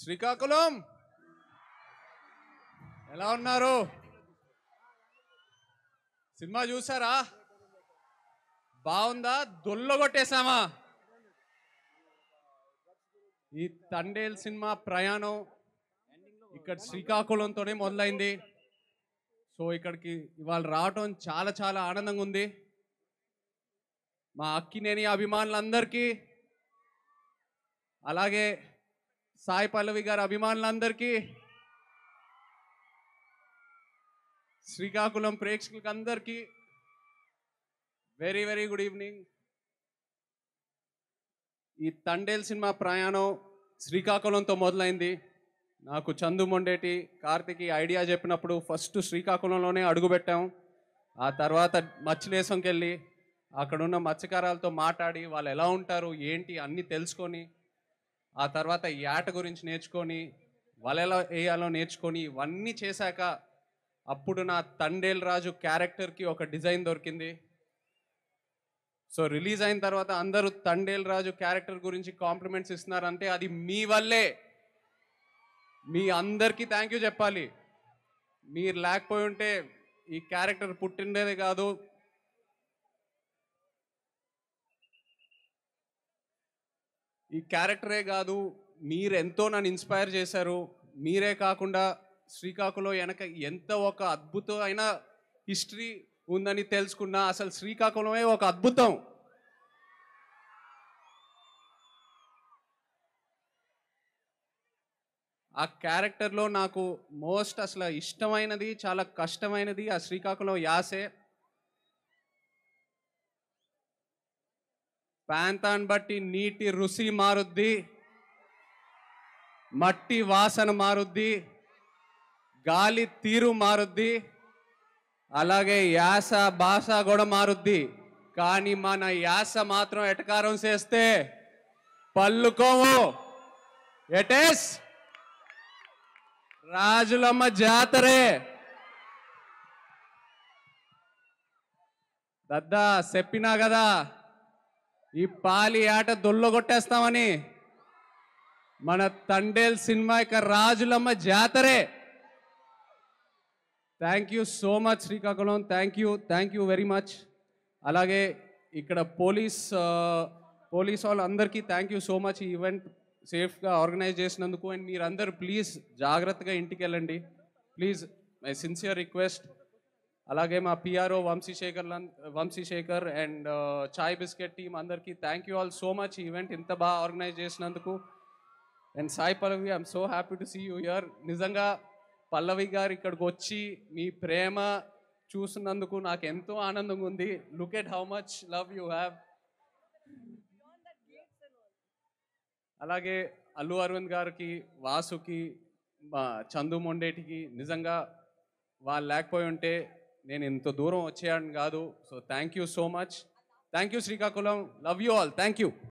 శ్రీకాకుళం ఎలా ఉన్నారు? సినిమా చూసారా? బాగుందా? దొల్లగొట్టేశామా? ఈ తండేల్ సినిమా ప్రయాణం ఇక్కడ శ్రీకాకుళంతోనే మొదలైంది. సో ఇక్కడికి ఇవాళ రావటం చాలా చాలా ఆనందంగా ఉంది. మా అక్కినేని అభిమానులందరికీ, అలాగే సాయి పల్లవి గారి అభిమానులందరికీ, శ్రీకాకుళం ప్రేక్షకులకి అందరికీ వెరీ వెరీ గుడ్ ఈవినింగ్. ఈ తండేల్ సినిమా ప్రయాణం శ్రీకాకుళంతో మొదలైంది. నాకు చందు మొండేటి, కార్తిక్ ఐడియా చెప్పినప్పుడు ఫస్ట్ శ్రీకాకుళంలోనే అడుగుపెట్టాం. ఆ తర్వాత మచ్చిలేసంకి వెళ్ళి అక్కడున్న మత్స్యకారులతో మాట్లాడి వాళ్ళు ఎలా ఉంటారు ఏంటి అన్నీ తెలుసుకొని, ఆ తర్వాత ఈ ఆట గురించి నేర్చుకొని, వాళ్ళు ఎలా వేయాలో నేర్చుకొని, ఇవన్నీ చేశాక అప్పుడు నా తండేల్ రాజు క్యారెక్టర్కి ఒక డిజైన్ దొరికింది. సో రిలీజ్ అయిన తర్వాత అందరూ తండేల్ రాజు క్యారెక్టర్ గురించి కాంప్లిమెంట్స్ ఇస్తున్నారంటే అది మీ వల్లే. మీ అందరికీ థ్యాంక్ యూ చెప్పాలి. మీరు లేకపోయి ఉంటే ఈ క్యారెక్టర్ పుట్టిండేదే కాదు. ఈ క్యారెక్టరే కాదు, మీరు ఎంతో నన్ను ఇన్స్పైర్ చేశారు. మీరే కాకుండా శ్రీకాకుళం వెనక ఎంత ఒక అద్భుతమైన హిస్టరీ ఉందని తెలుసుకున్నా. అసలు శ్రీకాకుళమే ఒక అద్భుతం. ఆ క్యారెక్టర్లో నాకు మోస్ట్ అసలు ఇష్టమైనది, చాలా కష్టమైనది ఆ శ్రీకాకుళం యాసే. ప్రాంతాన్ని బట్టి నీటి రుచి మారుద్ది, మట్టి వాసన మారుద్ది, గాలి తీరు మారుద్ది, అలాగే యాస భాష కూడా మారుద్ది. కానీ మన యాస మాత్రం ఎటకారం చేస్తే పల్లుకోము. ఎటేస్ రాజులమ్మ జాతరే. దద్దా చెప్పినా కదా ఈ పాలి ఆట దొల్లగొట్టేస్తామని. మన తండేల్ సినిమా ఇక రాజులమ్మ జాతరే. Thank you so much Srikakulam. Thank you very much. అలాగే ఇక్కడ పోలీస్ వాళ్ళందరికీ థ్యాంక్ యూ సో మచ్. ఈ ఈవెంట్ సేఫ్గా ఆర్గనైజ్ చేసినందుకు. అండ్ మీరందరూ ప్లీజ్ జాగ్రత్తగా ఇంటికి వెళ్ళండి ప్లీజ్, మై సిన్సియర్ రిక్వెస్ట్. అలాగే మా PRO Vamsi Sekhar and Chai Bisket team అందరికీ thank you all so much. ఈ ఈవెంట్ ఇంత బాగా ఆర్గనైజ్ చేసినందుకు. And Sai Pallavi, I'm so happy to see you here. నిజంగా పల్లవి గారు ఇక్కడికి వచ్చి మీ ప్రేమ చూసినందుకు నాకు ఎంతో ఆనందంగా ఉంది. Look at how much love you have. అలాగే అల్లు అరవింద్ గారికి, వాసుకి, చందు మొండేటికి నిజంగా వాళ్ళు లేకపోయి ఉంటే నేను ఇంత దూరం వచ్చేయాలని కాదు. So thank you so much. Thank you Srikakulam. Love you all. Thank you.